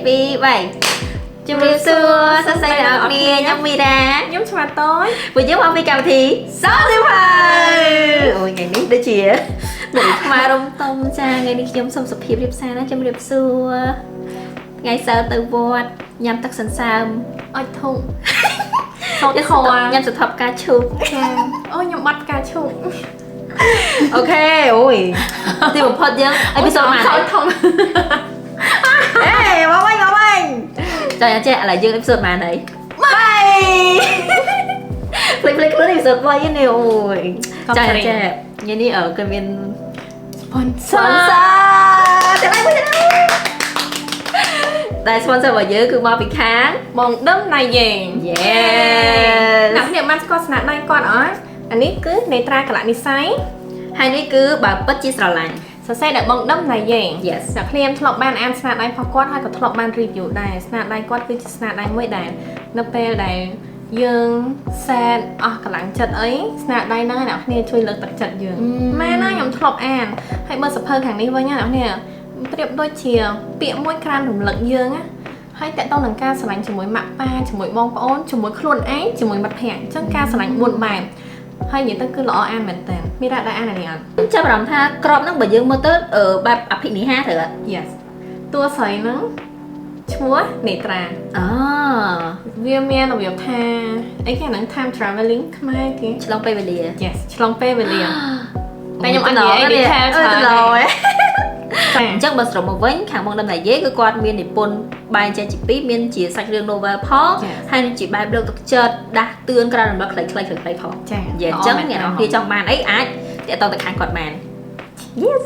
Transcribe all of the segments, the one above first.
2 3 ជំរាបសួរសួស្តីអ្នកនរខ្ញុំមីរ៉ាខ្ញុំឆ្មាតូចវិញយើងមកពីកម្មវិធីសោសិផាអូយថ្ងៃនេះដូចជាដូចខ្មែររំតុំចាថ្ងៃនេះខ្ញុំសូមសុភាពរៀបសារណាជំរាបសួរថ្ងៃសៅរ៍ទៅវត្តញ៉ាំទឹកសន្សើមអុចធុងសូត្រធម៌ញ៉ាំសថប់ការឈូកចាអូខ្ញុំបាត់ការឈូកអូខេអូយទីបំផុតយើងអេពីសូតមកធំអេមកវិញចាចេះឥឡូវយើងអេពីសូតមកហើយ3ភ្លេចខ្លួនអេពីសូត3នេះអូយចាថ្ងៃនេះគឺមាន sponsor តែ sponsor របស់យើងគឺមកពីខាងបងដឹងណៃយេ Yes អ្នកនេះបានស្គាល់ស្នាដៃគាត់អត់អានេះគឺនេត្រាកលនិស័យហើយនេះគឺបើពិតជាស្រឡាញ់សរសេរដែលបងដឹងណៃយេ Yes អ្នកគ្នាធ្លាប់បានអានស្នាដៃរបស់គាត់ហើយក៏ធ្លាប់បាន review ដែរស្នាដៃគាត់គឺជាស្នាដៃមួយដែលនៅពេលដែលយើងសែនអស់កម្លាំងចិត្តអីស្នាដៃហ្នឹងអ្នកគ្នាជួយលើកទឹកចិត្តយើងមែនណាខ្ញុំធ្លាប់អានហើយបើសភៅខាងនេះវិញណាអ្នកគ្នាប្រៀបដូចជាពាក្យមួយក្រានរំលឹកយើងណាហើយតកតងនឹងការស្រឡាញ់ជាមួយម៉ាក់ប៉ាជាមួយបងប្អូនជាមួយខ្លួនឯងជាមួយមិត្តភក្តិអញ្ចឹងការស្រឡាញ់4បែបហើយនិយាយទៅគឺល្អអានមែនតើមានរ៉ាដែរអានអានេះអត់ចាប់អារម្មណ៍ថាក្របហ្នឹងបើយើងមើលទៅបែបអភិនិហាត្រូវអត់ Yes តួស្រីហ្នឹងឈ្មោះនេត្រាវាមានរបៀបថាអីគេហ្នឹង time traveling ខ្មែរគេឆ្លងពេលវេលា Yes ឆ្លងពេលវេលាតែខ្ញុំអត់និយាយ detail ច្រើនអញ្ចឹងបើសរុបមកវិញខាងបងដំណៃយេគឺគាត់មាននិពន្ធបែងចែកជា2មានជាសាច់រឿង novel ផងហើយនឹងជាបែបលើកទឹកចិត្តដាស់តឿនក្រៅរំលឹកខ្លីៗផងចា៎អញ្ចឹងអ្នកនរគ្នាចង់បានអីអាចតាក់ទងទៅខាងគាត់បាន Yes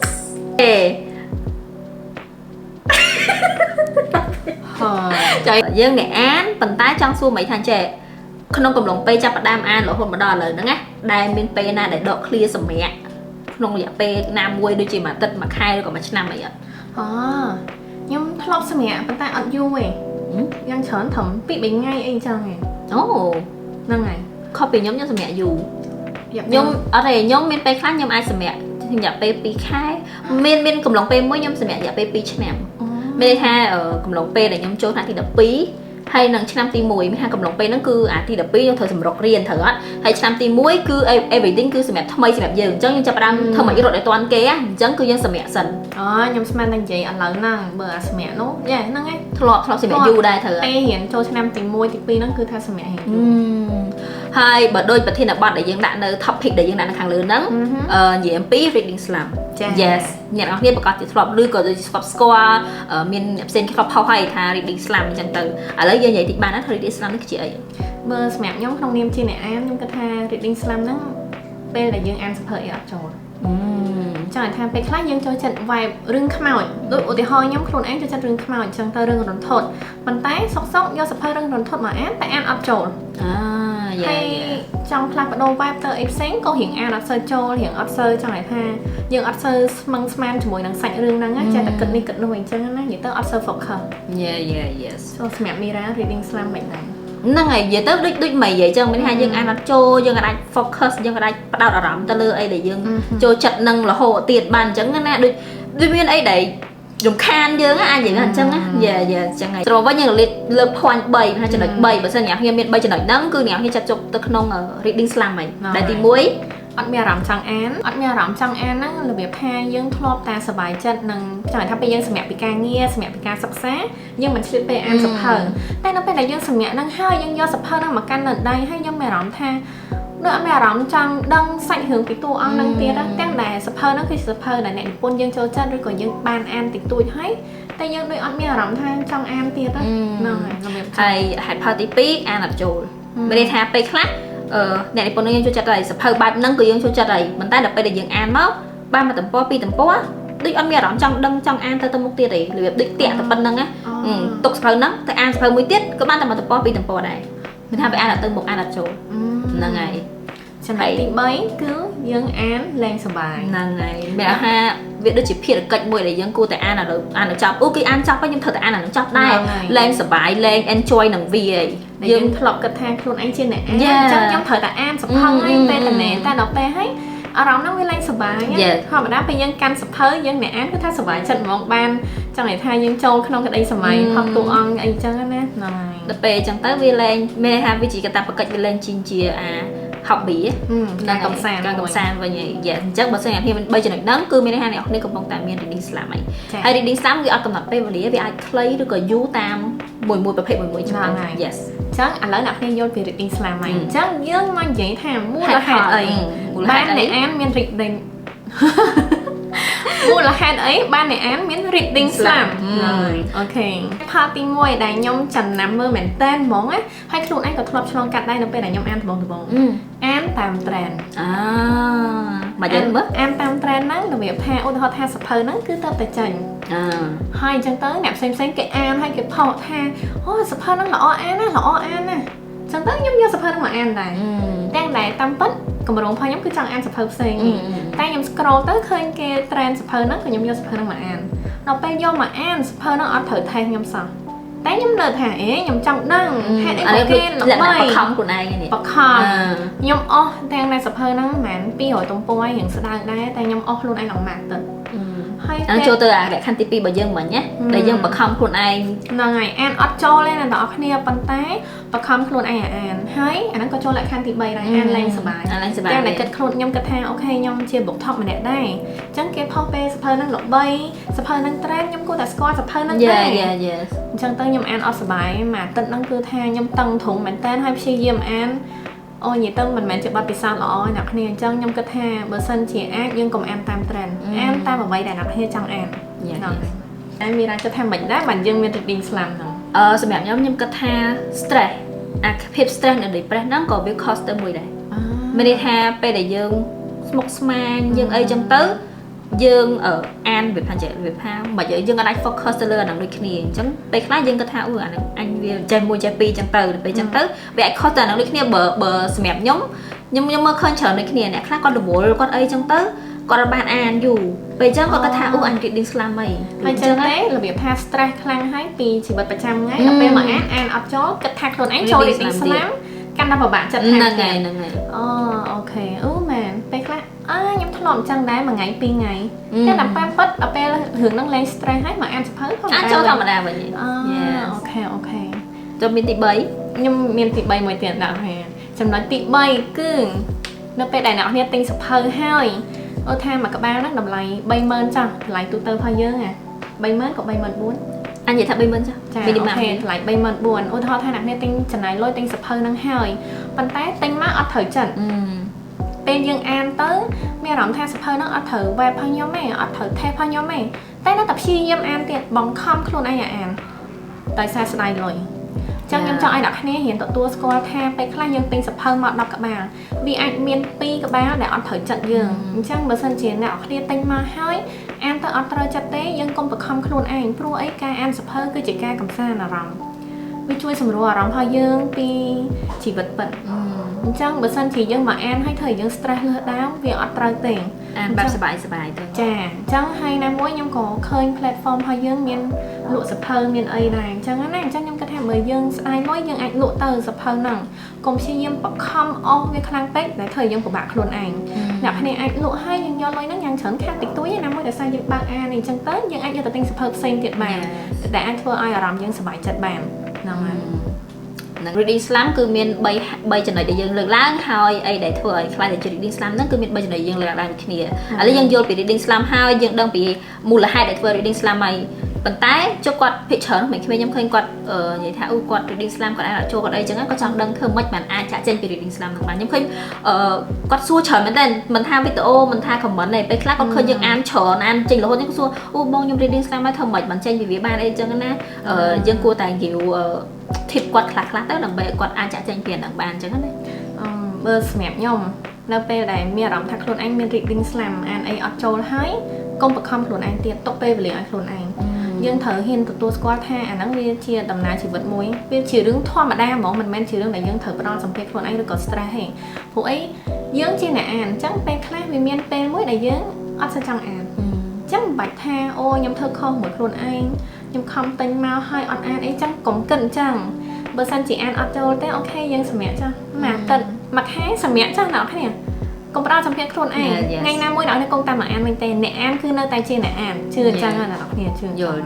ចៃយើងអ្នកអានប៉ុន្តែចង់សួរមិនថាចេះក្នុងកំឡុងពេលចាប់ផ្ដើមអានរហូតមកដល់ឥឡូវហ្នឹងណាដែលមានពេលណាដែលដកឃ្លាសម្រាប់ក្នុងរយៈពេលណាមួយដូចជាមួយអាទិត្យមួយខែឬក៏មួយឆ្នាំអីអត់ខ្ញុំធ្លាប់សម្រាប់ប៉ុន្តែអត់យូរទេយ៉ាងច្រើនត្រឹម2-3ថ្ងៃអីចឹងឯងអូហ្នឹងហើយខុសពីខ្ញុំសម្រាប់យូរខ្ញុំអត់ទេខ្ញុំមានពេលខ្លះខ្ញុំអាចសម្រាប់រយៈពេល2ខែមានកំឡុងពេលមួយខ្ញុំសម្រាប់រយៈពេល2ឆ្នាំមានន័យថាកំឡុងពេលដែលខ្ញុំចូលថ្នាក់ទី12ហើយនឹងឆ្នាំទី1មានថាកំឡុងពេលហ្នឹងគឺអាទី12ខ្ញុំត្រូវសម្រុករៀនត្រូវអត់ហើយឆ្នាំទី1គឺ everything គឺសម្រាប់ថ្មីសម្រាប់យើងអញ្ចឹងយើងចាប់ផ្ដើមធ្វើមករត់ឲ្យតាន់គេអញ្ចឹងគឺយើងសម្រាប់សិនខ្ញុំស្មានតែនិយាយឥឡូវហ្នឹងបើអាសម្រាប់នោះយ៉ាហ្នឹងឯងធ្លាប់សម្រាប់យូរដែរត្រូវពេលរៀនចូលឆ្នាំទី1ទី2ហ្នឹងគឺថាសម្រាប់រៀនហើយបើដូចប្រធានបទដែលយើងដាក់នៅ topic ដែលយើងដាក់នៅខាងលើហ្នឹងនិយាយអំពី reading slump Yes អ្នកនរគ្នាប្រកាសជាធ្លាប់ឬក៏ដូចស្គាល់មានអ្នកផ្សេងធ្លាប់ផុសឲ្យថា reading slump អញ្ចឹងទៅឥឡូវយើងនិយាយតិចបានណាថា reading slump នេះគឺជាអីបើសម្រាប់ខ្ញុំក្នុងនាមជាអ្នកអានខ្ញុំគិតថា reading slump ហ្នឹងពេលដែលយើងអានសៀវភៅអីអត់ចូលចង់ថាពេលខ្លះយើងចូលចិត្ត vibe រឿងខ្មោចដូចឧទាហរណ៍ខ្ញុំខ្លួនឯងចូលចិត្តរឿងខ្មោចអញ្ចឹងទៅរឿងរន្ធត់ប៉ុន្តែសុកយកសៀវភៅរឿងរន្ធត់មកអានតែអានអត់ចូលហើយចង់ផ្លាស់ប្ដូរ vibe ទៅអីផ្សេងក៏រៀងអានអត់សូវចូលរៀងអត់សូវចង់ថាយើងអត់សូវស្មឹងស្មានជាមួយនឹងសាច់រឿងហ្នឹងចេះតែគិតនេះគិតនោះអញ្ចឹងណានិយាយទៅអត់សូវ focus Yes សម្រាប់ Mira reading slump មិនដែរហ្នឹងហើយនិយាយទៅដូចមិននិយាយចឹងមានថាយើងអានអត់ចូលយើងអាច focus យើងអាចផ្ដោតអារម្មណ៍ទៅលើអីដែលយើងចូលចិត្តនឹងរហូតទៀតបានអញ្ចឹងណាដូចមានអីដែលរំខានយើងអាចនិយាយអញ្ចឹងណាយ៉ាអញ្ចឹងហើយត្រង់វិញយើងលើក point 3ថាចំណុច3បើសិនអ្នកខ្ញុំមាន3ចំណុចហ្នឹងគឺអ្នកខ្ញុំចាត់ចុះទៅក្នុង reading slump ហើយដែលទី1អត់មានអារម្មណ៍ចង់អានហ្នឹងរបៀបថាយើងធ្លាប់តែសប្បាយចិត្តនឹងចង់ថាពេលយើងសម្រាប់ពីការងារសម្រាប់ពីការសិក្សាយើងមិនឆ្លៀតពេលអានសៀវភៅតែនៅពេលដែលយើងសម្រាប់ហ្នឹងហើយយើងយកសៀវភៅហ្នឹងមកកាន់នៅដៃហើយយើងមានអារម្មណ៍ថាដូចអត់មានអារម្មណ៍ចង់ដឹងសាច់រឿងពីតួអង្គហ្នឹងទៀតទាំងដែលសៀវភៅហ្នឹងគឺសៀវភៅដែលអ្នកនិពន្ធយើងចូលចិត្តឬក៏យើងបានអានតិចតួចហើយតែយើងដូចអត់មានអារម្មណ៍ថាចង់អានទៀតហ្នឹងហើយហេតុផលទី2អានអត់ចូលមានន័យថាពេលខ្លះអ្នកនិពន្ធយើងចូលចិត្តហើយសភៅបែបហ្នឹងគឺយើងចូលចិត្តហើយប៉ុន្តែដល់ពេលដែលយើងអានមកបានមកទំព័រ2ទំព័រដូចអត់មានអារម្មណ៍ចង់ដឹងចង់អានទៅមុខទៀតទេរបៀបដូចតាក់តែប៉ុណ្្នឹងណាទុកសភៅហ្នឹងទៅអានសភៅមួយទៀតក៏បានតែមកទំព័រ2ទំព័រដែរមិនថាវាអានអត់ទៅមុខអានអត់ចូលហ្នឹងហើយចំណុចទី3គឺយើងអានលែងសប្បាយហ្នឹងហើយមានថាវាដូចជាភារកិច្ចមួយដែលយើងគួរតែអានឲ្យចប់អូគេអានចប់ហើយខ្ញុំត្រូវតែអានឲ្យចប់ដែរលែងសប្បាយលែង enjoy នឹងវាយើងធ្លាប់គិតថាខ្លួនឯងជាអ្នកអានអញ្ចឹងខ្ញុំត្រូវតែអានសភៅឯងពេលតែដល់ពេលហើយអ អារម្មណ៍ហ្នឹងវាឡើងសុបាយធម្មតាពេលយើងកាន់សភៅយើងអ្នកអានគឺថាសុបាយចិត្តហ្មងបានចង់និយាយថាយើងចូលក្នុងក្តីសម័យផុសតួអង្គអីចឹងណាហ្នឹងហើយដល់ពេលចឹងទៅវាលែងមានន័យថាវាជាកតាបកិច្ចវាលែងជាអា hobby ការកំសាន្តវិញហើយអញ្ចឹងបើសិនជាខ្ញុំ3ចំណុចហ្នឹងគឺមានន័យថាអ្នកនរកំពុងតែមាន reading slam ហើយ reading slam វាអត់កំណត់ពេលវេលាវាអាចខ្លីឬក៏យូរតាមមួយប្រភេទមួយចឹង yes ចឹងឥឡូវអ្នកគ្នាយល់ពី reading slam ហើយអញ្ចឹងយើងមកនិយាយថាមូលហេតុអីបានអ្នកអានមាន reading មូលហេតុអីបានអ្នកអានមាន reading slam អូខេផលទី1ដែលខ្ញុំចំណាំមើលមែនតើហ្មងហើយខ្លួនឯងក៏ធ្លាប់ឆ្លងកាត់ដែរនៅពេលដែលខ្ញុំអានដំបូងអានតាម trend មកយើងមើលអានតាម trend ហ្នឹងរបៀបថាឧទាហរណ៍ថាសភៅហ្នឹងគឺទៅតែចាញ់ហើយអញ្ចឹងទៅអ្នកផ្សេងគេអានហើយគេផុសថាអូសភៅហ្នឹងល្អអានណាចឹងទៅខ្ញុំយកសភៅហ្នឹងមកអានដែរទាំងដែលតាមពិតកម្រងផងខ្ញុំគឺចង់អានសភៅផ្សេងតែខ្ញុំ scroll ទៅឃើញគេ trend សភៅហ្នឹងក៏ខ្ញុំយកសភៅហ្នឹងមកអានដល់ពេលយកមកអានសភៅហ្នឹងអត់ត្រូវថេសខ្ញុំសោះតែខ្ញុំលើថាខ្ញុំចង់ដឹងហេតុអីគេល្បីបខំខ្លួនឯងនេះបខំខ្ញុំអស់ទាំងដែលសភៅហ្នឹងមិនមែន200ទំព័ររៀងស្ដើងដែរតែខ្ញុំអស់ខ្លួនឯងឡើងម៉ាក់ទៅហើយចូលទៅអាលក្ខខណ្ឌទី2របស់យើងមិញណាដែលយើងបខំខ្លួនឯងហ្នឹងហើយអានអត់ចូលទេអ្នកនរគ្នាប៉ុន្តែបខំខ្លួនឯងអានហើយអាហ្នឹងក៏ចូលលក្ខខណ្ឌទី3ដែរអានលែងសប្បាយតែតែគិតខ្លួនខ្ញុំគិតថាអូខេខ្ញុំជាបុកថប់ម្នាក់ដែរអញ្ចឹងគេផុសពេលសភៅហ្នឹងល្បីសភៅហ្នឹង trend ខ្ញុំគួរតែស្គាល់សភៅហ្នឹងដែរអញ្ចឹងទៅខ្ញុំអានអត់សប្បាយមួយអាទិត្យហ្នឹងគឺថាខ្ញុំតឹងទ្រូងមែនតើហើយព្យាយាមអានអូនិយាយទៅមិនមែនជាបទពិសោធន៍ល្អអ្នកគ្នាអញ្ចឹងខ្ញុំគិតថាបើសិនជាអាចយើងកុំអានតាម trend អានតាមអ្វីដែលអ្នកគ្នាចង់អានហើយមានអាចគិតថាមិនដែរបានយើងមាន reading slam ហ្នឹងសម្រាប់ខ្ញុំគិតថា stress អាភាព stress នៅ depress ហ្នឹងក៏វា cost ទៅមួយដែរមានន័យថាពេលដែលយើងស្មុគស្មាញយើងអីចឹងទៅយើងអានវាថាមិនយើងអាច focus ទៅលើអាហ្នឹងដូចគ្នាអញ្ចឹងពេលខ្លះយើងគិតថាអាហ្នឹងអញវាចេះ1ចេះ2ចឹងទៅពេលចឹងទៅវាអាច cost ទៅអាហ្នឹងដូចគ្នាបើសម្រាប់ខ្ញុំមើលឃើញច្រើនដូចគ្នាអ្នកខ្លះគាត់រវល់គាត់អីចឹងទៅគាត់បានអានយូរពេលចឹងគាត់ថាអញ reading slam អីហើយចឹងទេរបៀបថា stress ខ្លាំងហើយពីជីវិតប្រចាំថ្ងៃដល់ពេលមកអានអត់ចូលគិតថាខ្លួនឯងចូល reading slam កាន់តែពិបាកចិត្តហ្នឹងហើយអូខេមែនពេលខ្លះខ្ញុំធ្លាប់អញ្ចឹងដែរមួយថ្ងៃ2ថ្ងៃតែដល់ពេលពិតដល់ពេលរឿងហ្នឹងលែង stress ហើយមកអានសភៅក៏អាចចូលធម្មតាវិញអូខេចូលមានទី3ខ្ញុំមានទី3មួយទៀតដាក់ហើយចំណុចទី3គឺនៅពេលដែលអ្នកនរទិញសភៅហើយអូថាមួយក្បាលហ្នឹងតម្លៃ 30000 ចាស់តម្លៃទូទៅរបស់យើង30000ក៏34000អញនិយាយថា30000ចាមីនីម៉ាំថ្លៃ34000ឧទាហរណ៍ថាអ្នកអ្នកទិញចំណាយលុយទិញសភៅហ្នឹងហើយប៉ុន្តែទិញមកអត់ត្រូវចិត្តពេលយើងអានទៅមានអារម្មណ៍ថាសភៅហ្នឹងអត់ត្រូវ web របស់ខ្ញុំទេអត់ត្រូវ test របស់ខ្ញុំទេតែនៅតែព្យាយាមអានទៀតបង្ខំខ្លួនឯងអានដោយសារស្ដាយលុយចឹងខ្ញុំចង់ឲ្យអ្នកគ្នារៀនទទួលស្គាល់ថាពេលខ្លះយើងទិញសភៅមក10ក្បាលវាអាចមាន2ក្បាលដែលអត់ត្រូវចិត្តយើងអញ្ចឹងបើសិនជាអ្នកគ្នាទិញមកហើយអានទៅអត់ត្រូវចិត្តទេយើងកុំបង្ខំខ្លួនឯងព្រោះអីការអានសភៅគឺជាការកម្សាន្តអារម្មណ៍វាជួយសម្រួលអារម្មណ៍របស់យើងពីជីវិតពិតអញ្ចឹងបើសិនជាយើងមកអានហើយធ្វើឲ្យយើង stress លើសដើមវាអត់ត្រូវទេអានបែបសប្បាយទៅចាអញ្ចឹងហើយណាមួយខ្ញុំក៏ឃើញ platform របស់យើងមានលក់សភៅមានអីដែរអញ្ចឹងណាអញ្ចឹងខ្ញុំគិតថាបើយើងស្ដាយលុយយើងអាចលក់ទៅសភៅហ្នឹងកុំព្យាយាមបង្ខំអស់វាខ្លាំងពេកដែលធ្វើឲ្យយើងពិបាកខ្លួនឯងអ្នកគ្នាអាចលក់ហើយយើងយកលុយហ្នឹងយ៉ាងច្រើនខាតតិចតួចណាមួយតែសារយើងបើកអានអញ្ចឹងទៅយើងអាចយកទៅទិញសភៅផ្សេងទៀតបានដែលអាចធ្វើឲ្យអារម្មណ៍យើងសប្បាយចិត្តបានហ្នឹងហើយនឹង reading slam គឺមាន3ចំណុចដែលយើងលើកឡើងហើយអីដែលធ្វើឲ្យខ្លាចតែ reading slam ហ្នឹងគឺមាន3ចំណុចយើងលើកឡើងដូចគ្នាឥឡូវយើងយល់ពី reading slam ហើយយើងដឹងពីមូលហេតុដែលធ្វើ reading slam ហើយប៉ុន្តែជប់គាត់ភិកច្រើនមិនខ្ញុំឃើញគាត់និយាយថាគាត់ reading slam គាត់អាចចូលគាត់អីចឹងគាត់ចង់ដឹងធ្វើម៉េចបានអាចចាក់ចេញពី reading slam ហ្នឹងបានខ្ញុំឃើញគាត់សួរច្រើនមែនតើមិនថាវីដេអូមិនថា comment ទេពេលខ្លះគាត់ឃើញយើងអានច្រើនអានចេញរហូតខ្ញុំសួរបងខ្ញុំ reading slam ហើយធ្វើម៉េចបានចេញពីវាបានអីចឹងណាយើងគួរតែ give tip គាត់ខ្លះទៅដើម្បីឲ្យគាត់អាចចាក់ចេញពីហ្នឹងបានអញ្ចឹងណាបើសម្រាប់ខ្ញុំនៅពេលដែលមានអារម្មណ៍ថាខ្លួនឯងមាន reading slam អានអីអត់ចូលហើយកុំបង្ខំខ្លួនឯងទៀតទុកពេលវេលាឲ្យខ្លួនឯងយើងត្រូវហ៊ានទទួលស្គាល់ថាអាហ្នឹងវាជាដំណើរជីវិតមួយវាជារឿងធម្មតាហ្មងមិនមែនជារឿងដែលយើងត្រូវផ្ដោតសម្ពាធខ្លួនឯងឬក៏ stress ទេព្រោះអីយើងជាអ្នកអានអញ្ចឹងពេលខ្លះវាមានពេលមួយដែលយើងអត់សូវចង់អានអញ្ចឹងមិនបាច់ថាខ្ញុំធ្វើខុសមួយខ្លួនឯងខ្ញុំខំទិញមកហើយអត់អានអីចឹងកុំគិតអញ្ចឹងបើសិនជាអានអត់ចូលទេអូខេយើងសម្រាប់ចាស់មួយអាទិត្យមួយខែសម្រាប់ចាស់អ្នកគ្នា កុំផ្ដោតសម្ភារខ្លួនឯងថ្ងៃណាមួយដល់នេះកុំតាមមកអានវិញទេអ្នកអានគឺនៅតែជាអ្នកអានជឿអញ្ចឹងណាអ្នកគ្នាជឿយល់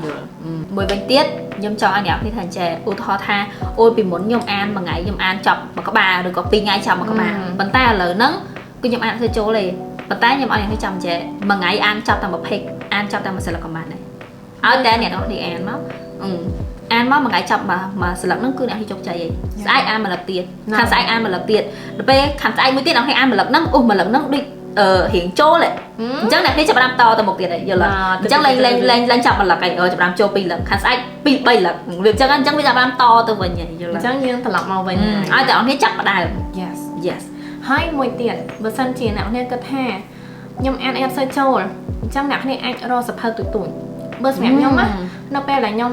មួយវិញទៀតខ្ញុំចង់ឲ្យអ្នកគ្នាថាចេះឧទាហរណ៍ថាអូយពីមុនខ្ញុំអានមួយថ្ងៃខ្ញុំអានចប់មួយក្បាលឬក៏2ថ្ងៃចប់មួយក្បាលប៉ុន្តែឥឡូវហ្នឹងគឺខ្ញុំអានធ្វើចូលទេប៉ុន្តែខ្ញុំឲ្យអ្នកគ្នាចាំចេះមួយថ្ងៃអានចប់តែមួយពេកអានចប់តែមួយស្លឹកក៏បានដែរឲ្យតែអ្នកគ្នាអានមកអានមកមួយថ្ងៃចប់មកស្លឹកហ្នឹងគឺអ្នកហ៊ីជោគជ័យឯងស្អែកអានមួយលឹកទៀតខាងស្អែកអានមួយលឹកទៀតដល់ពេលខាងស្អែកមួយទៀតអ្នកហ៊ីអានមួយលឹកហ្នឹងមួយលឹកហ្នឹងដូចរៀងចូលអញ្ចឹងអ្នកនេះចាប់បានតទៅមុខទៀតហើយយល់អញ្ចឹងឡើងចាប់មួយលឹកហើយចាប់បានចូល2លឹកខាងស្អែក2 3លឹកវាអញ្ចឹងវាចាប់បានតទៅវិញហើយយល់អញ្ចឹងយើងត្រឡប់មកវិញឲ្យតែអ្នកនេះចាប់ផ្ដើម yes ហើយមួយទៀតបើសិនជាអ្នកនេះគិតថាខ្ញុំអានអត់សូវចូលអញ្ចឹងអ្នកនេះអាចរកសភៅទូចបើសម្រាប់ខ្ញុំណានៅពេលដែលខ្ញុំ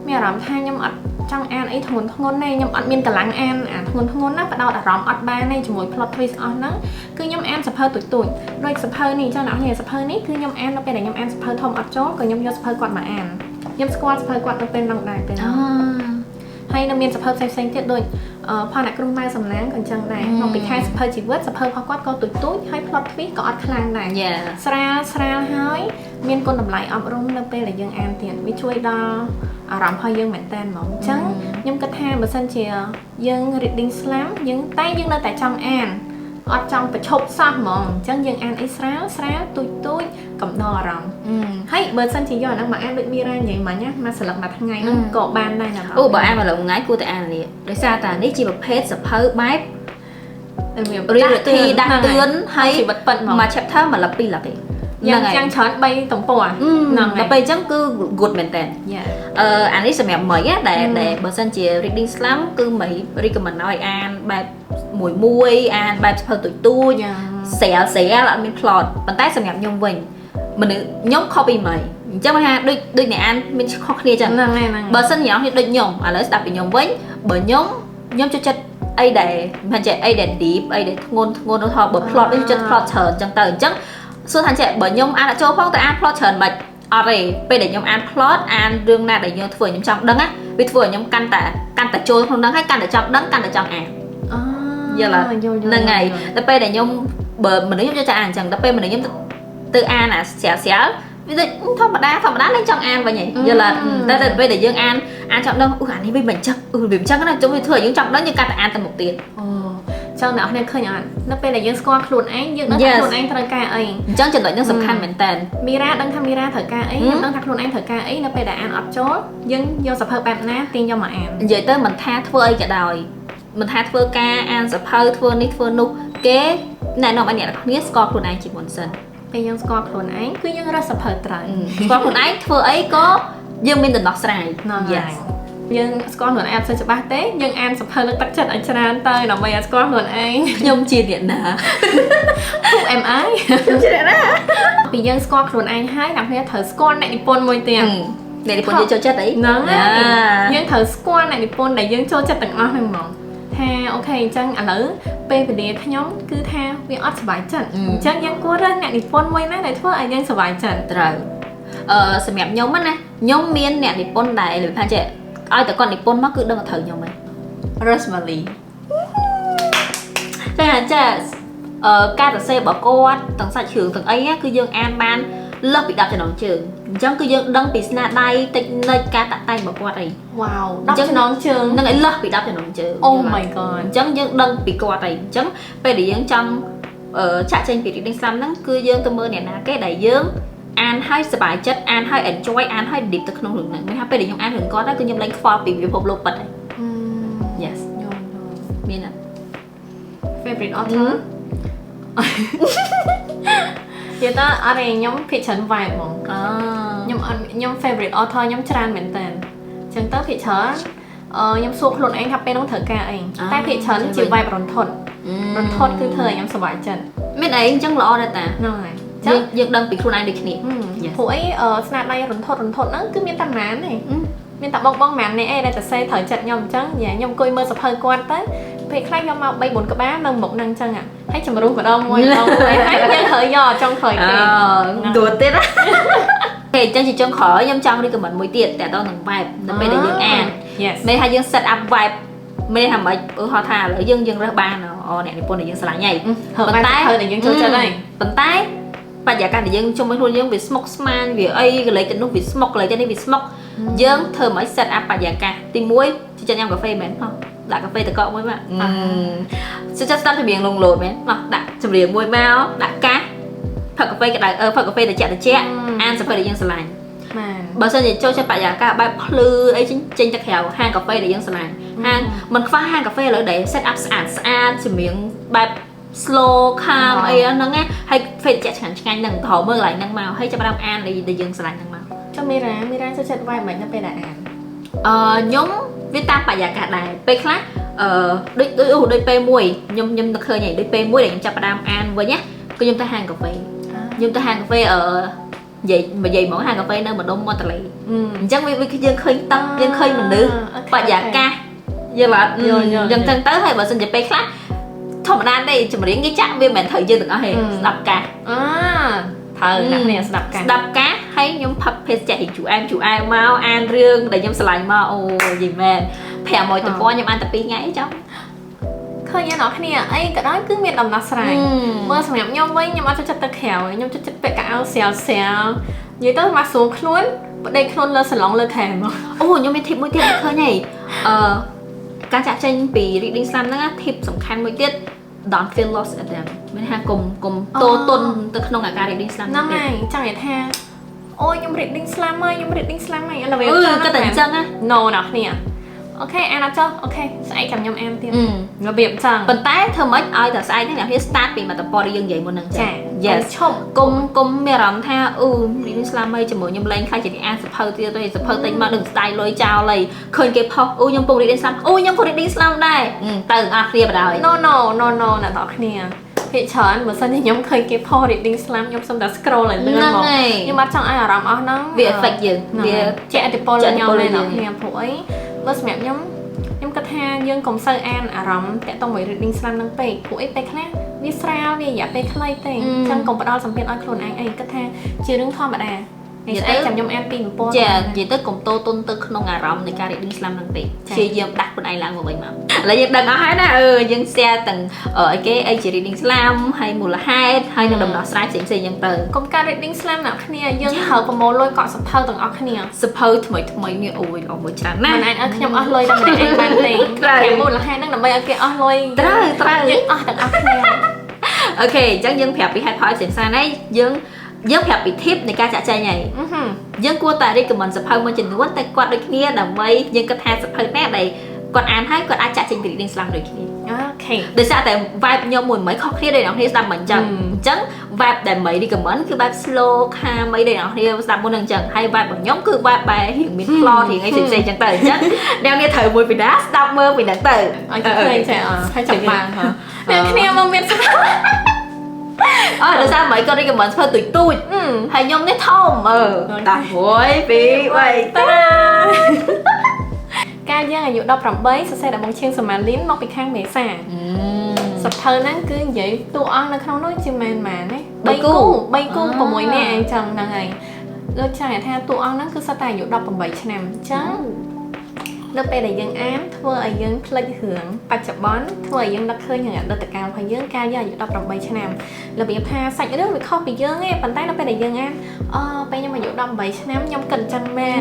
មានអារម្មណ៍ថាខ្ញុំអត់ចង់អានអីធ្ងន់ទេខ្ញុំអត់មានកម្លាំងអានធ្ងន់ណាបដោតអារម្មណ៍អត់បានទេជាមួយ plot twist អស់ហ្នឹងគឺខ្ញុំអានសភៅទូចដូចសភៅនេះចឹងអ្នកនេះសភៅនេះគឺខ្ញុំអាននៅពេលដែលខ្ញុំអានសភៅធំអត់ចូលក៏ខ្ញុំយកសភៅគាត់មកអានខ្ញុំស្គាល់សភៅគាត់នៅពេលហ្នឹងដែរពេលហ្នឹងហើយនៅមានសភៅផ្សេងទៀតដូចផនអ្នកគ្រូម៉ែសំណាងក៏អញ្ចឹងដែរមកពីខែសភៅជីវិតសភៅរបស់គាត់ក៏ទូចហើយ plot twist ក៏អត់ខ្លាំងដែរស្រាលហើយមានគុណតម្លៃអប់រំនៅពេលដែលយើងអានទៀតវាជួយដល់អារម្មណ៍របស់យើងមែនតើហ្មងអញ្ចឹងខ្ញុំគិតថាបើសិនជាយើង reading slam យើងនៅតែចង់អានអត់ចង់ប្រឈប់សោះហ្មងអញ្ចឹងយើងអានអីស្រាលទូចកំដរអារម្មណ៍ហើយបើសិនជាយកអាហ្នឹងមកអានដូចមីរ៉ានិយាយមិញណាមកស្លឹកមួយថ្ងៃហ្នឹងក៏បានដែរណាអូបើអានមួយថ្ងៃគួរតែអាននេះដោយសារតែនេះជាប្រភេទសភៅបែបរៀនវិធីដាស់តឿនហើយជីវិតពិតហ្មងមួយ chapter មួយលឹក2លឹកទេយ៉ាងច្រើន3ទំព័រហ្នឹងដល់ពេលអញ្ចឹងគឺ good មែនតើអានេះសម្រាប់មីដែលបើសិនជា reading slam គឺមី recommend ឲ្យអានបែបមួយអានបែបសភៅទូចស្រាលអត់មាន plot ប៉ុន្តែសម្រាប់ខ្ញុំវិញមនុស្សខ្ញុំ copy មីអញ្ចឹងថាដូចអ្នកអានមានខុសគ្នាចឹងហ្នឹងបើសិនយ៉ាងនេះដូចខ្ញុំឥឡូវស្ដាប់ពីខ្ញុំវិញបើខ្ញុំចូលចិត្តអីដែលមិនចេះអីដែល deep អីដែលធ្ងន់ទៅថតបើ plot ដូចចិត្ត plot ច្រើនចឹងទៅអញ្ចឹងសួរថាចេះបើខ្ញុំអានអត់ចូលផងទៅអាន plot ច្រើនមិនអត់ទេពេលដែលខ្ញុំអាន plot អានរឿងណាដែលយើងធ្វើខ្ញុំចង់ដឹងណាវាធ្វើឲ្យខ្ញុំកាន់តែចូលក្នុងហ្នឹងហើយកាន់តែចង់ដឹងកាន់តែចង់អានយល់ហ្នឹងហើយដល់ពេលដែលខ្ញុំបើមនុស្សខ្ញុំចូលចិត្តអានអញ្ចឹងដល់ពេលមនុស្សខ្ញុំទៅអានអាស្រាលវាដូចធម្មតាលេងចង់អានវិញហីយល់តែពេលដែលយើងអានចង់ដឹងអានេះវាមិនចឹកវាមិនចឹងណាជុំវាធ្វើឲ្យយើងចង់ដឹងយើងកាន់តែអានទៅមុខទៀតចឹងអ្នកនរឃើញអត់នៅពេលដែលយើងស្គាល់ខ្លួនឯងយើងដឹងថាខ្លួនឯងត្រូវការអីអញ្ចឹងចំណុចហ្នឹងសំខាន់មែនតើមីរ៉ាដឹងថាមីរ៉ាត្រូវការអីខ្ញុំដឹងថាខ្លួនឯងត្រូវការអីនៅពេលដែលអានអត់ចូលយើងយកសភៅបែបណាទាញយកមកអាននិយាយទៅមិនថាធ្វើអីក៏ដោយមិនថាធ្វើការអានសភៅធ្វើនេះធ្វើនោះគេណែនាំឲ្យអ្នកនរគ្នាស្គាល់ខ្លួនឯងជាមុនសិនពេលយើងស្គាល់ខ្លួនឯងគឺយើងរកសភៅត្រូវស្គាល់ខ្លួនឯងធ្វើអីក៏យើងមានដំណោះស្រាយយើងស្គាល់ខ្លួនឯងអត់សូវច្បាស់ទេយើងអានសភៅលើកទឹកចិត្តឲ្យច្រើនទៅដើម្បីឲ្យស្គាល់ខ្លួនឯងខ្ញុំជាអ្នកណា Who am I ខ្ញុំជាអ្នកណាពីយើងស្គាល់ខ្លួនឯងហើយអ្នកគ្នាត្រូវស្គាល់អ្នកនិពន្ធមួយទៀតអ្នកនិពន្ធយើងចូលចិត្តអីហ្នឹងយើងត្រូវស្គាល់អ្នកនិពន្ធដែលយើងចូលចិត្តទាំងអស់ហ្នឹងហ្មងថាអូខេអញ្ចឹងឥឡូវពេលវេលាខ្ញុំគឺថាវាអត់សុបាយចិត្តអញ្ចឹងយើងគួររើសអ្នកនិពន្ធមួយណាដែលធ្វើឲ្យយើងសុបាយចិត្តត្រូវសម្រាប់ខ្ញុំណាខ្ញុំមានអ្នកនិពន្ធដែលលឿនថាចេះឲ្យតែគាត់និពន្ធមកគឺដឹងថាត្រូវខ្ញុំហ៎ Rosemary ចាការសរសេររបស់គាត់ទាំងសាច់រឿងទាំងអីគឺយើងអានបានលើសពី10ចំណងជើងអញ្ចឹងគឺយើងដឹងពីស្នាដៃតិចនិចការតាក់តែងរបស់គាត់អី Wow 10ចំណងជើងនឹងឲ្យលើសពី10ចំណងជើង Oh my god អញ្ចឹងយើងដឹងពីគាត់អីអញ្ចឹងពេលដែលយើងចង់ចាក់ចេញពី reading slam ហ្នឹងគឺយើងទៅមើលអ្នកណាគេដែលយើងអានឲ្យសប្បាយចិត្តអានឲ្យ enjoy អានឲ្យ deep ទៅក្នុងរឿងហ្នឹងមានថាពេលដែលខ្ញុំអានរឿងគាត់គឺខ្ញុំលែងខ្វល់ពីពិភពលោកពិតហើយ Yes មានអត់ favorite author និយាយទៅអត់ទេខ្ញុំភាគច្រើន vibe ហ្មងខ្ញុំ favorite author ខ្ញុំច្រើនមែនតើអញ្ចឹងទៅភាគច្រើនខ្ញុំសួរខ្លួនឯងថាពេលនោះត្រូវការអីតែភាគច្រើនជា vibe រន្ធត់គឺធ្វើឲ្យខ្ញុំសប្បាយចិត្តមានអីអញ្ចឹងល្អដែរតាហ្នឹងហើយយើងដឹងពីខ្លួនឯងដូចគ្នាព្រោះអីស្នាដៃរន្ធត់ហ្នឹងគឺមានតែម៉ានទេមានតែបងម៉ាននេះអីដែលតែសេត្រូវចិត្តខ្ញុំអញ្ចឹងខ្ញុំអង្គុយមើលសភៅគាត់ទៅពេលខ្លះខ្ញុំមក3 4ក្បាលនៅមុខហ្នឹងអញ្ចឹងហើយជំរុះម្ដងមួយហើយយើងត្រូវយកចុងក្រោយទេដួលទៀតហេអញ្ចឹងជាចុងក្រោយខ្ញុំចង់ recommend មួយទៀតតែដល់នឹង vibe នៅពេលដែលយើងអានមានថាយើង set up vibe មានថាមិនឧទាហរណ៍ថាឥឡូវយើងរើសបាន អ្នកនិពន្ធដែលយើងស្រឡាញ់ហើយ ប៉ុន្តែដែលយើងចូលចិត្តហើយ ប៉ុន្តែបរិយាកាសដែលយើងជុំវិញខ្លួនយើងវាស្មុគស្មាញវាអីកន្លែងទៅនោះវាស្មុកកន្លែងទៅនេះវាស្មុកយើងធ្វើមិន set up បរិយាកាសទី1ជិះញ៉ាំកាហ្វេមែនហ៎ដាក់កាហ្វេតកកមួយមកចិត្តស្ដាប់ចម្រៀងលងលោតមែនមកដាក់ចម្រៀងមួយមកដាក់កាសផឹកកាហ្វេក្តៅផឹកកាហ្វេត្រជាក់អានសៀវភៅដែលយើងស្រឡាញ់ បើសិនជាចូលចិត្តបរិយាកាសបែបភ្លឺអីចេញទៅក្រៅហាងកាហ្វេដែលយើងស្រឡាញ់ហាងមិនខ្វះហាងកាហ្វេឥឡូវដែល set up ស្អាតចម្រៀងបែប slow calm អីហ្នឹងណាហើយហ្វេត្រជាក់ឆ្ងាញ់ហ្នឹងទៅមើលកន្លែងហ្នឹងមកហើយចាប់ផ្ដើមអានដែលយើងស្រឡាញ់ហ្នឹងមក ចាំមីរ៉ាចូលចិត្ត vibe មិននៅពេលដែលអាន ខ្ញុំវាតាមបរិយាកាសដែរពេលខ្លះដូចពេលមួយខ្ញុំនឹកឃើញហើយដូចពេលមួយដែលខ្ញុំចាប់ផ្ដើមអានវិញណាគឺខ្ញុំទៅហាងកាហ្វេខ្ញុំទៅហាងកាហ្វេនិយាយមកហាងកាហ្វេនៅម្ដុំមាត់ទន្លេអញ្ចឹងវាយើងឃើញតឹងយើងឃើញមនុស្សបរិយាកាសយើងអត់យើងចឹងទៅហើយបើសិនជាពេលខ្លះធម្មតាទេចម្រៀងគេចាក់វាមិនមែនត្រូវយើងទាំងអស់ទេស្ដាប់កាសត្រូវអ្នកនេះស្ដាប់កាសហើយខ្ញុំផឹកភេសជ្ជៈជូអែមមកអានរឿងដែលខ្ញុំស្រឡាញ់មកអូយីមែន500ទំព័រខ្ញុំអានតែ2ថ្ងៃចុះឃើញអ្នកនរគ្នាអីក៏ដោយគឺមានដំណោះស្រាយមើលសម្រាប់ខ្ញុំវិញខ្ញុំអត់ចូលចិត្តទៅក្រៅខ្ញុំចូលចិត្តពាក់កៅអៅស្រាលនិយាយទៅមកស្រួលខ្លួនបដិខ្លួនលើសាឡុងលើខែមកអូខ្ញុំមាន tip មួយទៀតឃើញហើយការចាក់ចេញពី reading slam ហ្នឹង tip សំខាន់មួយទៀត don't feel lost at them មានថាកុំតូតុនទៅក្នុងអាការ reading slam ហ្នឹងហើយចង់និយាយថាអូយខ្ញុំ reading slam ហើយឥឡូវវាក៏តែអញ្ចឹងណា no អ្នកគ្នាអូខេអានអត់ចុះអូខេស្អែកចាំខ្ញុំអានទៀតរបៀបចឹងប៉ុន្តែធ្វើម៉េចឲ្យតែស្អែកហ្នឹងអ្នកគ្នា start ពីមកតពតយើងនិយាយមុនហ្នឹងចា yes ឈប់គុំមានអារម្មណ៍ថាreading slam ហើយជាមួយខ្ញុំលេងខ្លាចជាអានសភៅទៀតទៅសភៅទិញមកនឹងស្ដាយលុយចោលហើយឃើញគេផុសខ្ញុំពុក reading slam ខ្ញុំក៏ reading slam ដែរទៅទាំងអស់គ្នាបណ្ដោយ no អ្នកនរគ្នាភាគច្រើនបើសិនជាខ្ញុំឃើញគេផុស reading slam ខ្ញុំសុំតែ scroll ឲ្យលឿនមកខ្ញុំអត់ចង់ឲ្យអារម្មណ៍អស់ហ្នឹងវា affect យើងវាជាឥទ្ធិពលលើខ្ញុំเลยអ្នកគ្នាព្រោះអីបើសម្រាប់ខ្ញុំគិតថាយើងកុំសូវអានអារម្មណ៍តាក់ទងមួយ reading slam ហ្នឹងពេកព្រោះអីពេលខ្លះវាស្រាលវារយៈពេលខ្លីទេអញ្ចឹងកុំផ្ដល់សម្ពាធឲ្យខ្លួនឯងអីគិតថាជារឿងធម្មតានិយាយទៅចាំខ្ញុំអានពីទំព័រចានិយាយទៅកុំតូតុនទៅក្នុងអារម្មណ៍នៃការ reading slam ហ្នឹងពេកព្យាយាមដាក់ខ្លួនឯងឡើងមកវិញមកឥឡូវយើងដឹងអស់ហើយណាយើង share ទាំងអីគេអីជា reading slam ហើយមូលហេតុហើយនឹងដំណោះស្រាយផ្សេងៗអញ្ចឹងទៅកុំការ reading slam អ្នកគ្នាយើងត្រូវប្រមូលលុយកក់សភៅទាំងអស់គ្នាសភៅថ្មីនេះអូយអស់មួយច្រើនណាស់មិនអាចឲ្យខ្ញុំអស់លុយតែម្នាក់ឯងបានទេតែមូលហេតុហ្នឹងដើម្បីឲ្យគេអស់លុយត្រូវយើងអស់ទាំងអស់គ្នាអូខេអញ្ចឹងយើងប្រាប់ពីហេតុផលផ្សេងៗហើយយើងប្រាប់ពី tip នៃការចាក់ចែងហើយយើងគួរតែ recommend សភៅមួយចំនួនតែគាត់ដូចគ្នាដើម្បីយើងគិតថាសភៅណាដែលគាត់អានហើយគាត់អាចចាក់ចេញពី reading slam ដូចគ្នាអូខេដោយសារតែ vibe ខ្ញុំមួយមិនខុសគ្នាដូចអ្នកគ្នាស្ដាប់មិនអញ្ចឹង vibe ដែលមិន recommend គឺ vibe slow calm អីដែលអ្នកគ្នាស្ដាប់មុននឹងអញ្ចឹងហើយ vibe របស់ខ្ញុំគឺ vibe បែបរៀងមាន flow រៀងអីផ្សេងៗអញ្ចឹងទៅអញ្ចឹងអ្នកគ្នាត្រូវមួយពីណាស្ដាប់មើលពីហ្នឹងទៅឲ្យឃើញចាហើយចាំបានអ្នកគ្នាមកមានដោយសារមិនគាត់ recommend ស្ភើទូចហើយខ្ញុំនេះធំដាក់1 2 3តាការយើងអាយុ18សរសេរដំបងឈៀងសម៉ាលីនមកពីខាងមេសាសភៅហ្នឹងគឺនិយាយតួអង្គនៅក្នុងនោះជាមែនម៉ាណា3គូ6នាក់អញ្ចឹងហ្នឹងហើយដូចចង់និយាយថាតួអង្គហ្នឹងគឺសិតតែអាយុ18ឆ្នាំអញ្ចឹងនៅពេលដែលយើងអានធ្វើឲ្យយើងភ្លេចរឿងបច្ចុប្បន្នធ្វើឲ្យយើងនឹកឃើញរឿងអតីតកាលរបស់យើងកាលយើងអាយុ18ឆ្នាំរបៀបថាសាច់រឿងវាខុសពីយើងឯងប៉ុន្តែនៅពេលដែលយើងអានពេលខ្ញុំអាយុ18ឆ្នាំខ្ញុំគិតអញ្ចឹងមែន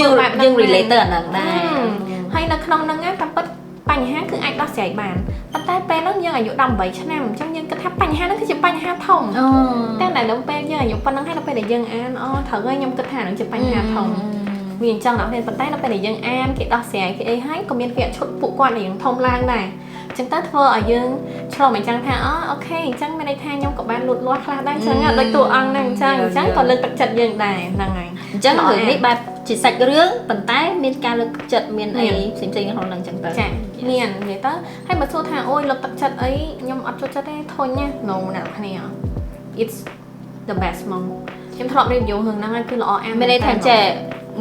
យើង relate ទៅអាហ្នឹងដែរហើយនៅក្នុងហ្នឹងតាមពិតបញ្ហាគឺអាចដោះស្រាយបានប៉ុន្តែពេលហ្នឹងយើងអាយុ18ឆ្នាំអញ្ចឹងយើងគិតថាបញ្ហាហ្នឹងគឺជាបញ្ហាធំតែនៅពេលយើងអាយុប៉ុណ្ណឹងហើយនៅពេលដែលយើងអានត្រូវហើយខ្ញុំគិតថាហ្នឹងជាបញ្ហាធំវាអញ្ចឹងដល់ពេលប៉ុន្តែនៅពេលដែលយើងអានគេដោះស្រាយគេអីហើយក៏មានគេឈុតពួកគាត់រៀងធំឡើងដែរអញ្ចឹងទៅធ្វើឲ្យយើងឆ្លងអញ្ចឹងថាអូខេអញ្ចឹងមានន័យថាខ្ញុំក៏បានលូតលាស់ខ្លះដែរអញ្ចឹងដូចតួអង្គហ្នឹងអញ្ចឹងក៏លើកទឹកចិត្តយើងដែរហ្នឹងហើយអញ្ចឹងរឿងនេះបែបជាសាច់រឿងប៉ុន្តែមានការលើកទឹកចិត្តមានអីផ្សេងៗក្នុងហ្នឹងអញ្ចឹងទៅចាមាននិយាយទៅហើយបើសួរថាអូយលើកទឹកចិត្តអីខ្ញុំអត់ចូលចិត្តទេធុញណា no អ្នកគ្នា it's the best ហ្មងខ្ញុំធ្លាប់រៀនយល់រឿងហ្នឹងហើយគឺល្អអានមានន័យថាចេះ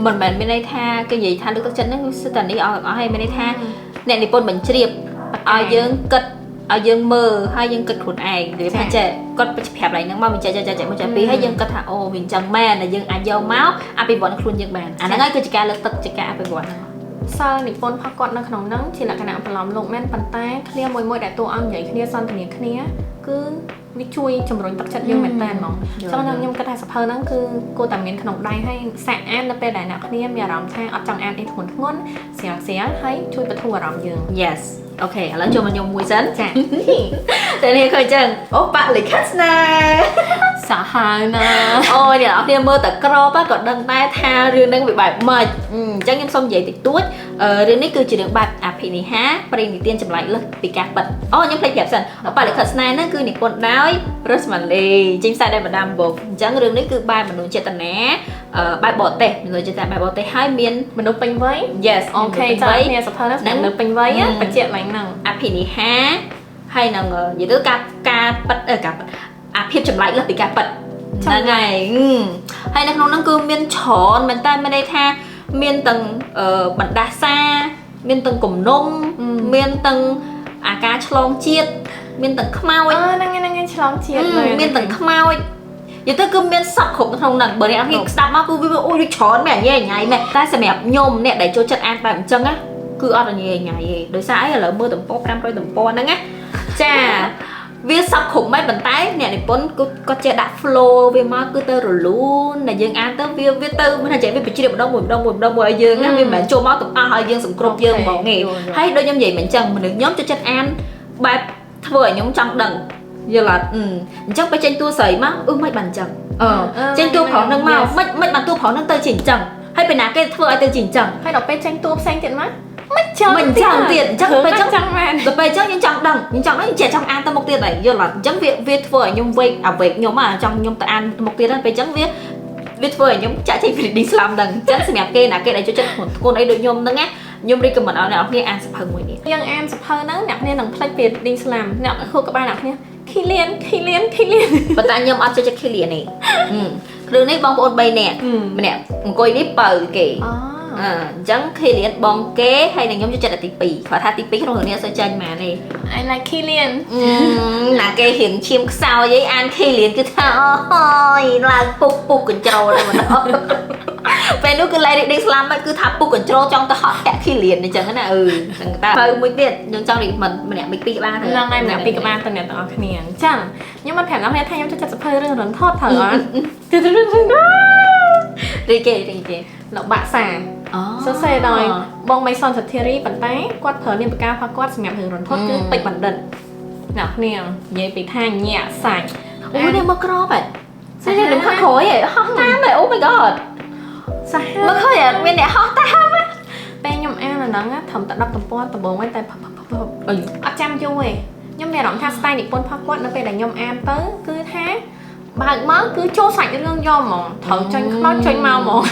មិនមែនមានន័យថាគេនិយាយថាលើកទឹកចិត្តហ្នឹងគឺសិតតែនេះអស់ហើយមានន័យថាអ្នកនិពន្ធបញ្ជ្រាបឲ្យយើងគិតឲ្យយើងមើលហើយយើងគិតខ្លួនឯងនិយាយថាចេះគាត់ប្រាប់ឡើងហ្នឹងមកបញ្ចេះពីហើយយើងគិតថាអូវាអញ្ចឹងមែនតែយើងអាចយកមកអភិវឌ្ឍខ្លួនយើងបានអាហ្នឹងហើយគឺជាការលើកទឹកជាការអភិវឌ្ឍហ្នឹង sao nị pôn phá quạt nó khổng nắng chỉ là cái nào phải làm lộn men bàn tay clear môi đại tô ăn vậy clear son thì clear cứวิช่วยจมรอยตักจัดยังเหมือนแต่หมองช่วงนั้นยังกระทายสะเพอนั่นคือกูแต่เมียนขนมได้ให้แสงแอนแล้วเป็นไหนนักเนี่ยมีอารมณ์แท้อัดจังแอนไอ้ถุนงอนเสียให้ช่วยประทัวอารมณ์ยัง yes โอเคแล้วจมันยมมวยซัน จ้ะ แต่นี่เคยจังโอ้ปะเลยคัสนา สาหายนะ โอ้ยเดี๋ยวเอาเทียมเมอร์แต่กรอบก็ดังใต้ทาเรื่องนึงbị bài mệtจังยังxong vậy thì tuốtเรื่องนี้คือจีเรื่องบัตรภินิหารปรินิเตียนจำไรเลยปีกาบัตรอ๋อยังเพลงแบบสันปะเลยคัสนานั่นคือนิพนธ์น้อยรัสมันเลยจิมไซได้มาดามบอกจังเรื่องนี้คือbàiมนุษย์เจตนาbài bỏ tệ ngườiจะแต่ bài bỏ tệ hai miền มนุษย์เป็นไว้ yes โอเคจ้ะเนี่ยสะเพอนั่นมนุษย์เป็นไว้อะประเจี๊ยบไหลหนัง ภินิหารhay là gì đó ca bật cả phiên chậm lại là bị cả bật là ngày hay là nó cứ miên tròn mình ta bên đây tha miên tầng bật đá xa miên tầng cổng nông miên tầng cá chlong chiết miên tầng khmaoนั่งไงฉลองเชียร์เลย miên tầng khmao vậy tôi cứ miên sọc khổng không nặng bởi vì khi stop mà cứ vi ôi đi tròn mẹ như ngày mẹ ta sẽ mẹ nhôm nè để cho chân an bài chân á cứ ăn là như ngày đời sáng là mưa tầm po cam rồi tầm po nắng á chà viết sọc khủng mấy bàn tay nè để bốn có chơi đặt flow về mà cứ tơ rồi luôn là dương an tơ viết tơ mới là chạy về chỉ được đông rồi dương á vì bạn cho máu tụi hơi dương sủng cột dương bỏ nghề hay đôi nhóm vậy mình chẳng mình được nhóm cho chân an bài vừa nhóm trong đằng giờ là chắc phải trên tua sấy má mấy bàn chẳng trên tua phỏ nâng màu mấy bàn tua phỏ nâng tơ chỉnh chẳng hay phải nã cái vừa ai tơ chỉnh chẳng hay đọc bên tranh tua xanh tiện mắt mình chẳng tiền chắc phải chẳng màn rồi bây giờ những chẳng đằng những chẳng nó trẻ trong an tâm một tiền này giờ là chẳng viết vừa nhung vây việc nhóm mà trong nhung tại an một tiền đó phải chẳng viết vừa nhóm chạy thì phải đi làm đằng chẳng xem kê nè kê này cho chân cô ấy được nhung đó nghe nhung đi cầm mình ở nào kia an sập hơn người điยังแอนสะเพอนั่งหนักเนี่ยหนังเพลย์เปียดดิงสลามเนี่ยคู่กับบ้านหนักเนี่ยขี้เลียน và ta nhung ăn cho khi liền này đường này bong ôn bay nè nè coi đi bờ kì chẳng khi liền bong kế hay là nhóm cho chân là tí pì và tha tí pì không thường nè soi chân mà này I like ขี้เลียน là cái hiện chim sao với ăn khi liền cứ thôi là pục cần trâu đây mà nó về lúc cứ lấy đi slam ấy cứ thắp cần trâu trong ta họ kẹt khi liền này chẳng cái nào người ta hơi mới biết nhưng trong thì mình nè bị pì ba thôi นั่งไงมันปีกับบ้านตัวเนี่ยต่อคะแนนจังยังมันแถมแล้วเนี่ยถ้ายังจะสะเพอเรื่องหลังทอดเถอะđi kì หลักบะสาsơ sơ đòi bong máy son thật theory bản tay quát phở niệm cao pha quát xem hưởng rộn thốt cứ bệnh bản đần nè nè vậy bị than nhẹ sạch ôi đây mơ cro vậy sao đây đừng khói khói vậy hot tam vậy oh my god sao mơ khói vậy bên này hot tam á bên nhom ăn là nắng á thầm tận đập tầm po tầm bồn ngay tay ăn chăm chui nhom mẹ đóng tha style niệm pôn pha quát nó về là nhom ăn tới cứ thế bà má cứ trôi sạch cái lương do mỏng thở tranh nó tranh mau mỏng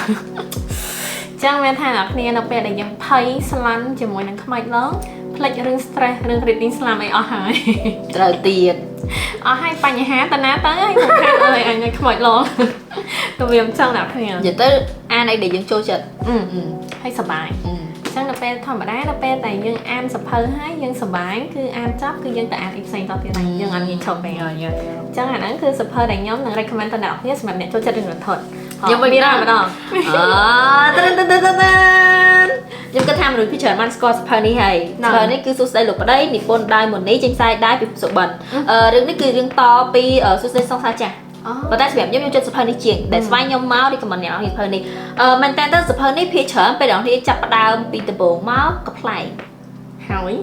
chẳng mấy thằng nào kia nó về đểยังthấy slan chỉ mỗi lần không ai lớn plek រឿង stress រឿង reading slam អីអស់ហើយ ត្រូវទៀត អស់ហើយបញ្ហាតាណាទៅហើយខ្ញុំខាត់អើយអញខ្មោចឡងទៅវាមិនចង់ដាក់គ្នា និយាយទៅអានអីដែលយើងចូលចិត្ត ហើយសប្បាយចឹងនៅពេលធម្មតានៅពេលតែយើងអានសភៅហើយយើងសប្បាយគឺអានចប់គឺយើងទៅអានអីផ្សេងតទៀតហើយយើងអត់មានឈប់ពេកហើយចឹងអាហ្នឹងគឺសភៅដែលខ្ញុំនឹង recommend ទៅអ្នកគ្នាសម្រាប់អ្នកចូលចិត្តរឿងរន្ធត់ខ្ញុំមិនមានម្ដងខ្ញុំគិតថាមនុស្សពីច្រើនបានស្គាល់សភៅនេះហើយសភៅនេះគឺសួស្ដីលោកប្តីនិពន្ធដោយមុនីចេញផ្សាយដោយពីសុបិនរឿងនេះគឺរឿងតពីសួស្ដីសង្សារចាស់ប៉ុន្តែសម្រាប់ខ្ញុំចិត្តសភៅនេះជាងដែលស្វែងខ្ញុំមកនេះcommentអ្នកនរសភៅនេះមែនតើសភៅនេះភាគច្រើនពេលអ្នកនរចាប់ផ្ដើមពីដំបូងមកក៏ប្លែកហើយ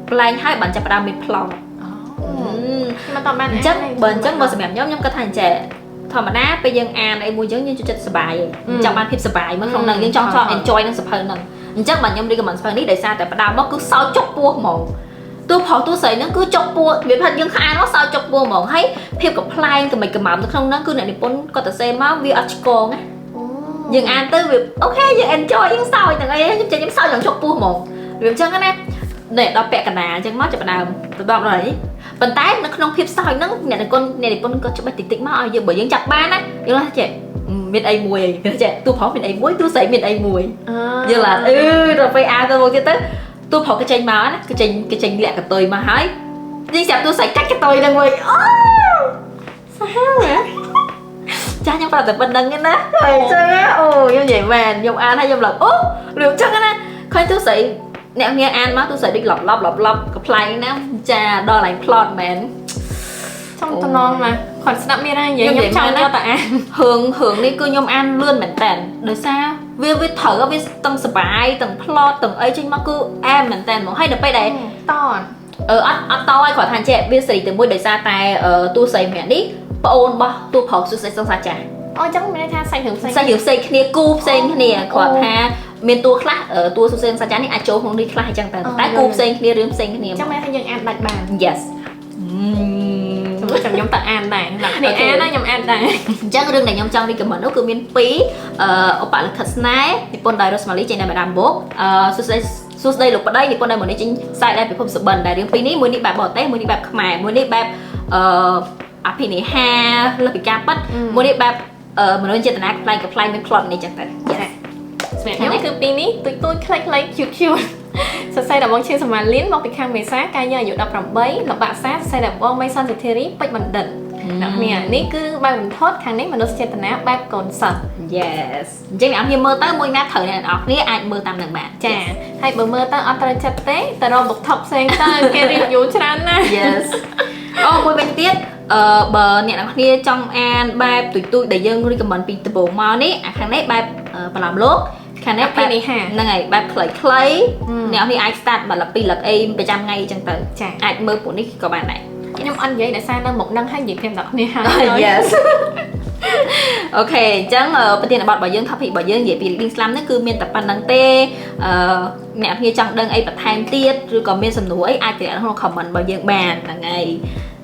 ប្លែកហើយបានចាប់ផ្ដើមមានប្លង់មកតបានអញ្ចឹងបើអញ្ចឹងមកសម្រាប់ខ្ញុំគិតថាអញ្ចឹងធម្មតាពេលយើងអានអីមួយយើងចូលចិត្តសប្បាយចង់បានភាពសប្បាយមកក្នុងនឹងយើងចង់ enjoy នឹងសភៅហ្នឹងអញ្ចឹងបាទខ្ញុំ recommend សភៅនេះដោយសារតែផ្ដើមមកគឺសោចចុកពោះហ្មងទូផុសទូស្រីហ្នឹងគឺចុកពោះវាផាត់យើងអានមកសោចចុកពោះហ្មងហើយភាពកំ pl ែងកំិចកំម៉ាំនៅក្នុងហ្នឹងគឺអ្នកនិពន្ធគាត់ទៅសេមកវាអត់ឆ្កងណាយើងអានទៅវាអូខេយើង enjoy យើងសោចទាំងអីខ្ញុំសោចយ៉ាងចុកពោះហ្មងវាអញ្ចឹងណានេះដល់ពាក់កណ្ដាលអញ្ចឹងមកចាប់ផ្ដើមទៅដល់ហើយប៉ុន្តែនៅក្នុងភាពសោចហ្នឹងអ្នកនិពន្ធក៏ច្បាស់តិចមកឲ្យយើងបើយើងចាប់បានណាយើងថាចេះមានអីមួយគេចេះទូផុសមានអីមួយទូស្រីមានអីមួយយើងឡាដល់ពេលអានទៅមកទៀតទៅទូផុសគេចេញមកណាគេចេញលាក់កតុយមកហើយយើងចាប់ទូស្រីកាច់កតុយហ្នឹងវិញអូសាហាវចាខ្ញុំប្រាប់តែប៉ុណ្្នឹងណាហើយចឹងអូខ្ញុំនិយាយមែនខ្ញុំអានហើយខ្ញុំឡើងអូរឿងចឹងណា ឃើញទូស្រីអ្នកនាងអានមកទូស្រីដូចឡប់កំ plai ណាចាដល់ឡើង plot មែន trong tầm non mà còn snap mi ra vậy nhắm trong cho ta hưởng đi cứ nhom ăn lươn mảnh tàn đời sao vi thở vi tầng spy tầng plot tầng ấy trên mắt cứ em mảnh tàn một hay được bay đấy to to ai khỏi thành trẻ vi sỉ từ môi đời xa tài tu sấy mẹ đi ôn bao tu phở su sấy sông sa trà ôi chắc mình tha xanh hiểu xây kia cu xây kia khỏi tha miền tu khác ở tu su sấy sa trà này ai chỗ không đi khác chẳng tàn tại cu xây kia rướm xây kia chắc mình hay dân ăn bạch bàn yes chồng nhóm ta ăn này là cái này ăn đó nhóm ăn này chắc cái này nhóm trong đi cầm nó cứ miền pí ở bạn là thật snai thì con đại rosemary trên này mà làm bố sus đây lục ở đây thì con đây một cái chính sai đây phải không sự bẩn đại riêng pí ní muốn đi bạc bỏ té muốn đi bạc mài muốn đi bạc pí ní ha là bị cam bắt muốn đi bạc mình nói chuyện là cái play mình plot này chẳng hạn mẹ nhóm cứ pí ní tôi click chiu xây đập bóng trên sầm màn liến bóng bị khang mày sát cay nhờ dụ đập rầm bấy đập bạ sát xây đập bóng mấy son từ theory bạch mình định đặc nè ní cứ ba mình thốt khang ní mình nó sẽ tận áp ba còn sờ yes chứ mẹ như mơ tới môi ngát thời này ọt ní ai mơ tam đằng bạn chà hay bờ mơ tới ở trên chặt té tờ rò bục thọc sen tới cái review cho nè yes môi bên tiết bờ nè đặc nè trong an ba tụi để dân đi cầm mình bị từ bộ mò ní khang ní ba làm lốt khán ép này hả ngày ba clay nếu thì ai start mà là pi là em 100 ngày chẳng tới ai mơ của nick của bạn này nhưng anh vậy để sao nó một năm hay gì thêm đọc nè yes ok chẳng bên tiền là bạn bảo dương thập thị bảo dương vậy vì đi làm nó cứ miền tập ban đăng tê nè như chẳng đăng ấy bật time tiết rồi còn miền sầm núi ai thì không comment bảo dương bàn là ngày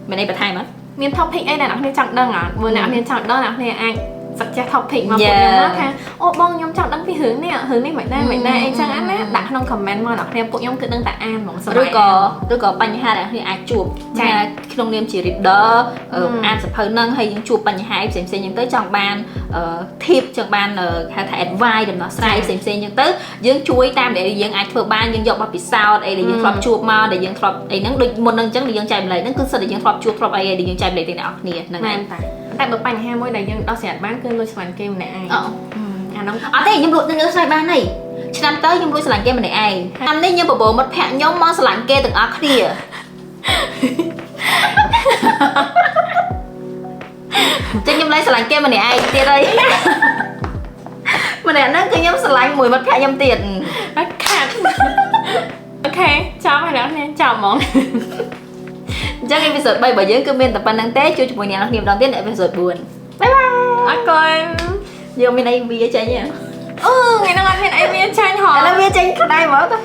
mình đây bật time mất miền thập thị ấy là nó chẳng đăng à vừa nào miền chẳng đó là nè ai sạch sẽ thọc thịnh mà phụ nhóm mắt ha ô bông nhóm chọn đăng cái hướng này mày đây anh sang án á đặt không comment mà đặt thêm phụ nhóm cứ đăng tại an mong sợ tôi có bánh hai là khi ai chụp cha khi nông niệm chỉ rịp đỡ an sập hơi nâng hay những chụp bánh hai xem những tới trong ban thiệp trong ban khai thác advice để nó sai xem những tới dưỡng chuối tam để dưỡng ai vừa ban dưỡng dọc bao bị sao để dưỡng flop chụp mà để dưỡng flop để nó được một nâng chẳng để dưỡng chạy lại nó cứ sợ để dưỡng flop chụp flop ai để dưỡng chạy lại thì nào nè này tại bữa bánh hai mỗi đại dân đó sẽ bán cơn đôi sàn kem này ai thế nhưng lụt những sai ban này năm tới nhưng lụt sàn kem này ai năm nay nhưng bộ một phe nhóm món sàn kem từng ác đi chứ nhưng lấy sàn kem này ai tiền đây mà này nó cứ nhóm sàn mùi mất phe nhóm tiền ok chào mày đó nè chào món chắc episode 3 bởi dưỡng comment tập ban đăng tế chưa chụp một nhà niềm đón tiếp lại episode buồn bye bye con giờ mình đây bia chanh nha ngày nào ăn bên ai bia chanh hả là bia chanh đây mở ta